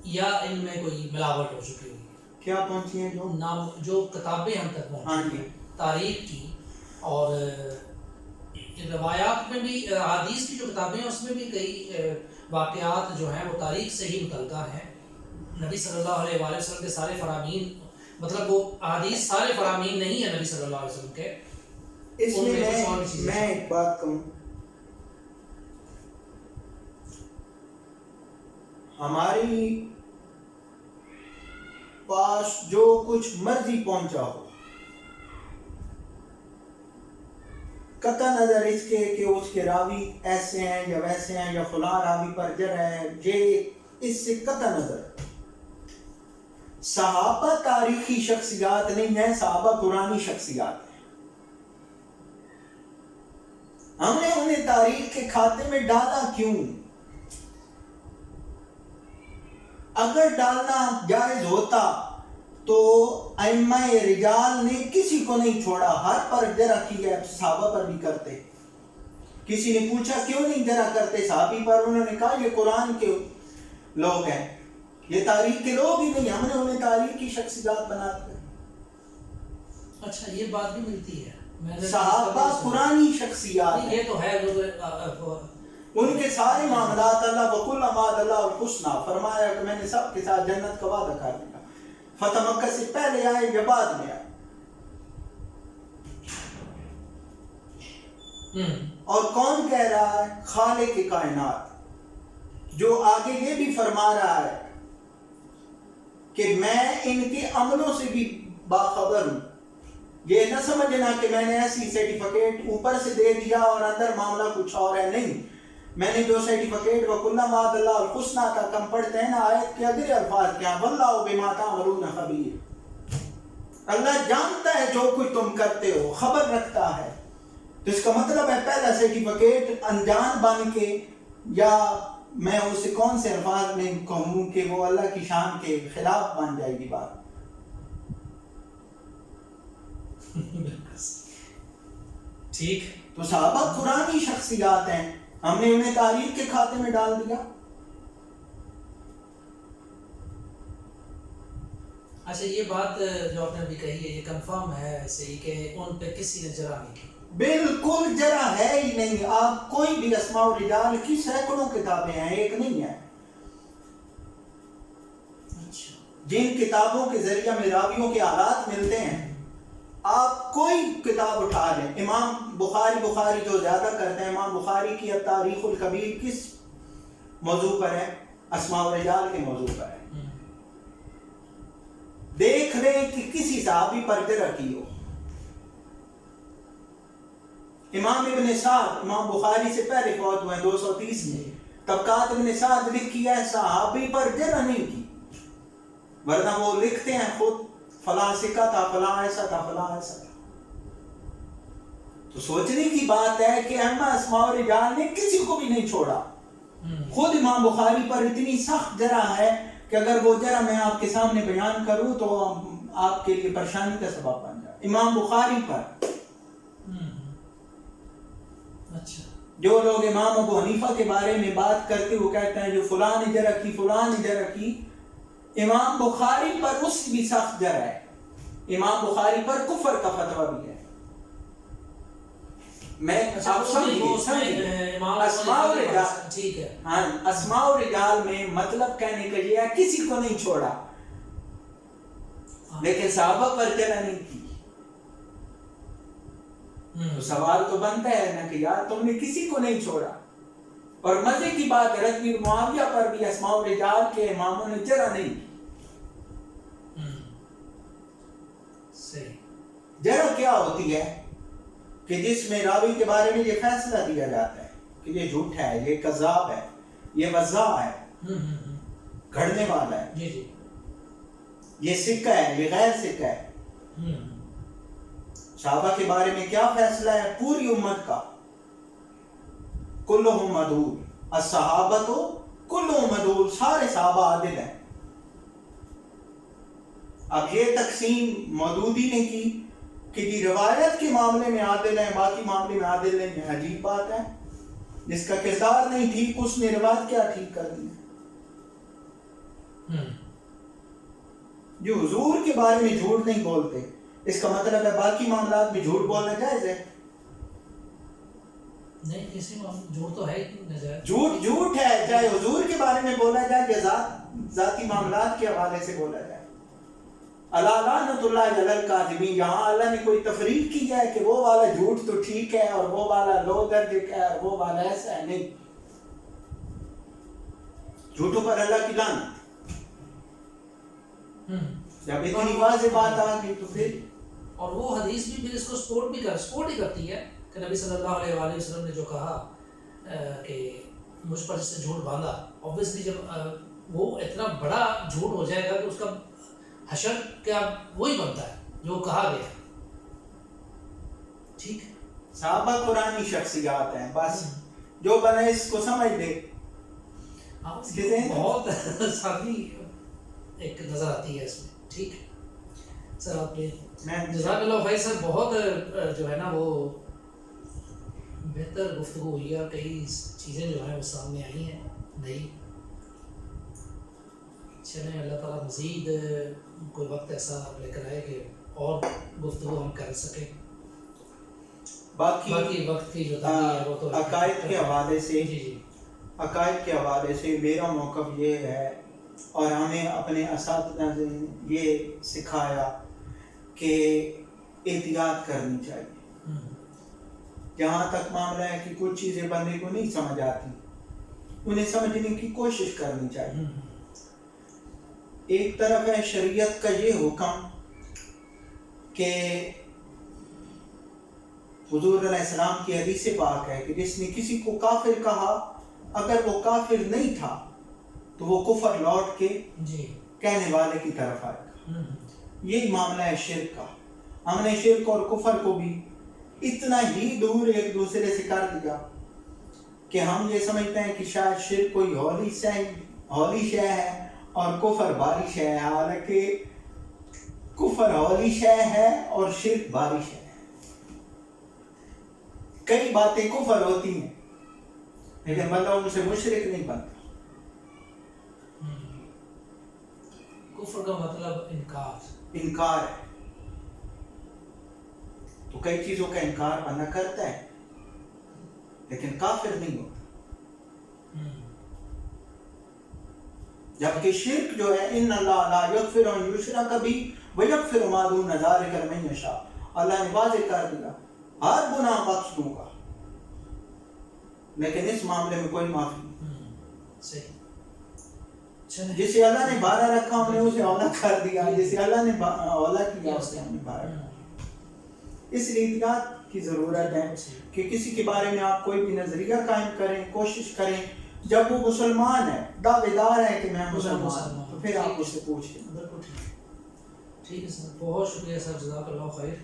یا ان میں کوئی ملاوٹ ہو چکی ہوئی؟ کیا پہنچی ہیں جو کتابیں ہم تک پہنچی ہیں تاریخ کی اور روایات میں بھی، حدیث کی جو کتابیں ہیں اس میں بھی کئی واقعات جو ہیں وہ تاریخ سے ہی متعلقہ ہیں. نبی صلی اللہ علیہ وآلہ وسلم کے سارے فرامین، مطلب وہ حدیث سارے فرامین نہیں ہیں نبی صلی اللہ علیہ وسلم کے. اس میں ایک بات کہوں، ہماری پاس جو کچھ مرضی پہنچا ہو، قطع نظر اس کے کہ اس کے راوی ایسے ہیں یا ویسے ہیں یا فلاں راوی پر جرح ہے، یہ اس سے قطع نظر، صحابہ تاریخی شخصیات نہیں ہیں، صحابہ قرآنی شخصیات ہیں. ہم نے انہیں تاریخ کے کھاتے میں ڈالا کیوں؟ اگر ڈالنا جائز ہوتا تو ائمہ رجال نے کسی کو نہیں چھوڑا، ہر پر جرح کی ہے، صحابہ پر بھی کرتے. کسی نے پوچھا کیوں نہیں جرح کرتے صحابی پر، انہوں نے کہا یہ قرآن کے لوگ ہیں، یہ تاریخ کے لوگ ہی نہیں، ہم نے انہیں تاریخ کی شخصیات بنا دیا. اچھا یہ بات بھی ملتی ہے، صحابہ قرآنی شخصیات، یہ تو ہے. ان کے سارے معاملات اللہ وَقُلْ وَعَدَ اللَّهُ الْحُسْنَى، فرمایا کہ میں نے سب کے ساتھ جنت کا وعدہ کر دیا. فتح مکہ سے پہلے آئے یا بعد میں آئے. اور کون کہہ رہا ہے؟ خالق کائنات، جو آگے یہ بھی فرما رہا ہے کہ میں ان کے عملوں سے بھی باخبر ہوں. یہ نہ سمجھنا کہ میں نے ایسی سرٹیفکیٹ اوپر سے دے دیا اور اندر معاملہ کچھ اور ہے، نہیں. میں نے جو سرٹیفکیٹ وَقُلْ وَعَدَ اللَّهُ الْحُسْنَى کا کم پڑھتے ہیں نا، آیت کے اگلے الفاظ کیا؟ وَاللَّهُ بِمَا تَعْمَلُونَ خَبِيرٌ، اللہ جانتا ہے جو کچھ تم کرتے ہو، خبر رکھتا ہے. تو اس کا مطلب ہے پہلا سرٹیفکیٹ انجان بن کے، یا میں اسے کون سے الفاظ میں کہوں کہ وہ اللہ کی شان کے خلاف بن جائے گی بات. ٹھیک. تو صحابہ قرآنی شخصیات ہیں، ہم نے انہیں تاریخ کے کھاتے میں ڈال دیا. اچھا یہ بات جو آپ نے ابھی کہی ہے یہ کنفرم ہے صحیح کہ ان پہ کسی نے جرح نہیں کی؟ بالکل جرح ہے ہی نہیں. آپ کوئی بھی اسماء و رجال کی سینکڑوں کتابیں ہیں، ایک نہیں ہے. جن کتابوں کے ذریعہ میں راویوں کے حالات ملتے ہیں، آپ کوئی کتاب اٹھا لیں. امام بخاری جو زیادہ کرتے ہیں، امام بخاری کی تاریخ الکبیر کس موضوع پر ہے؟ اسماء و رجال کے موضوع پر ہے. دیکھ لیں کہ کسی صحابی پر جرح کی ہو. امام ابن سعد امام بخاری سے پہلے فوت ہوئے 230 میں، طبقات ابن سعد لکھی ہے صحابی پر جرح نہیں کی، ورنہ وہ لکھتے ہیں خود فلاں سکہ تھا، فلاں ایسا تھا، فلاں ایسا تھا. تو سوچنے کی بات ہے کہ اسماء و رجال نے کسی کو بھی نہیں چھوڑا. خود امام بخاری پر اتنی سخت جرح ہے کہ اگر وہ جرح میں آپ کے سامنے بیان کروں تو آپ کے لیے پریشانی کا سبب بن جائے. امام بخاری پر جو لوگ امام ابو حنیفہ کے بارے میں بات کرتے وہ کہتے ہیں جو فلاں نے جرح کی، فلاں نے جرح کی. امام بخاری پر اس بھی سخت جرح ہے. امام بخاری پر کفر کا فتویٰ بھی ہے. میں آپ اسماء و رجال میں مطلب کہنے کا یہ ہے کسی کو نہیں چھوڑا، لیکن صحابہ پر جرح نہیں کی. تو سوال تو بنتا ہے نا کہ یار تم نے کسی کو نہیں چھوڑا. اور مزے کی بات ہے رضی معاویہ پر بھی اسماء و رجال کے اماموں نے جرح نہیں کی. جرح کیا ہوتی ہے؟ کہ جس میں راوی کے بارے میں یہ فیصلہ دیا جاتا ہے کہ یہ جھوٹ ہے، یہ کذاب ہے، یہ وضاع ہے، گھڑنے والا ہے، یہ سکہ ہے، یہ غیر سکہ ہے. صحابہ کے بارے میں کیا فیصلہ ہے پوری امت کا؟ کلہم عدول، الصحابۃ کلہم عدول، سارے صحابہ عادل ہیں. اب یہ تقسیم مودودی نے کی کہ یہ روایت کے معاملے میں عادل ہیں، باقی معاملے میں عادل نہیں ہے. عجیب بات ہے، جس کا کردار نہیں ٹھیک اس نے روایت کیا ٹھیک کر دی. جو حضور کے بارے میں جھوٹ نہیں بولتے، اس کا مطلب ہے باقی معاملات میں جھوٹ بولنا جائز ہے؟ نہیں، کسی جھوٹ تو ہے ہی نجائز. جھوٹ جھوٹ ہے، چاہے حضور کے بارے میں بولا جائے یا ذاتی معاملات کے حوالے سے بولا جائے. اللہ لعنت اللہ علی الکاذبین، یہاں اللہ نے کوئی تفریق کی ہے کہ وہ والا جھوٹ تو ٹھیک ہے اور وہ والا لو درجے کا ہے اور وہ والا ایسا ہے، نہیں. جھوٹوں پر اللہ کی لعنت. جب اتنی واضح بات آ گئی تو پھر اور وہ حدیث بھی پھر اس کو سپورٹ ہی کرتی ہے کہ نبی صلی اللہ علیہ وآلہ وسلم نے جو کہا کہ مجھ پر جس نے جھوٹ باندھا، اوبویسلی جب وہ اتنا بڑا جھوٹ ہو جائے گا تو اس کا حشر کیا وہی بنتا ہے جو کہا گیا. ٹھیک ہے، صحابہ قرآنی شخصیات ہیں، بس جو بنے اس کو سمجھ لے. بہت سادی ایک نظر آتی ہے اس میں. ٹھیک ہے سر، آپ نے جزاک اللہ خیر سر، بہت جو ہے نا وہ بہتر گفتگو ہوئی ہے اور کئی چیزیں جو ہیں وہ سامنے آئی ہیں نئی. چلیں اللہ تعالیٰ مزید کوئی وقت ایسا لے کر آئے کہ اور گفتگو ہم کر سکیں. باقی وقت کی جو تنگی ہے وہ تو عقائد کے حوالے سے جی عقائد کے حوالے سے میرا موقف یہ ہے، اور ہمیں اپنے اساتذہ نے یہ سکھایا کہ احتیاط کرنی چاہیے. جہاں تک معاملہ ہے کہ کچھ چیزیں بندے کو نہیں سمجھ آتی، انہیں سمجھنے کی کوشش کرنی چاہیے. ایک طرف ہے شریعت کا یہ حکم کہ حضور علیہ السلام کی حدیث پاک ہے کہ جس نے کسی کو کافر کہا، اگر وہ کافر نہیں تھا تو وہ کفر لوٹ کے کہنے والے کی طرف آئے گا. یہی معاملہ ہے شرک کا. ہم نے شرک اور کفر کو بھی اتنا ہی دور ایک دوسرے سے کر دیا کہ ہم یہ سمجھتے ہیں کہ شاید شرک کوئی ہولی شے ہے اور کفر باری شے ہے، حالانکہ کفر ہولی شے ہے اور شرک باری شے ہے. کئی باتیں کفر ہوتی ہیں لیکن بندہ ان سے مشرک نہیں بنتا. کفر کا مطلب انکار ہے. تو کئی چیزوں کا انکار بندہ کرتا ہے لیکن کافر نہیں ہوتا. جبکہ شرک جو ہے ان اللہ لا یغفر ان یشرک بہ ویغفر ما دون ذلک لمن یشاء، اللہ نے واضح کر دیا ہر گناہ بخش دوں گا لیکن اس معاملے میں کوئی معافی نہیں. جسے اللہ نے بارہ رکھا ہم نے اسے اولا کر دیا، جسے اللہ نے اولا کیا اسے ہم نے بارہ رکھا. اس لیے احتیاط کی ضرورت ہے کہ کسی کے بارے میں آپ کوئی بھی نظریہ قائم کریں، کوشش کریں، جب وہ مسلمان ہے، دعوے دار ہے کہ میں مسلمان ہوں، تو پھر آپ اس سے پوچھیں. ٹھیک ہے سر، بہت شکریہ سر، جزاک اللہ خیر.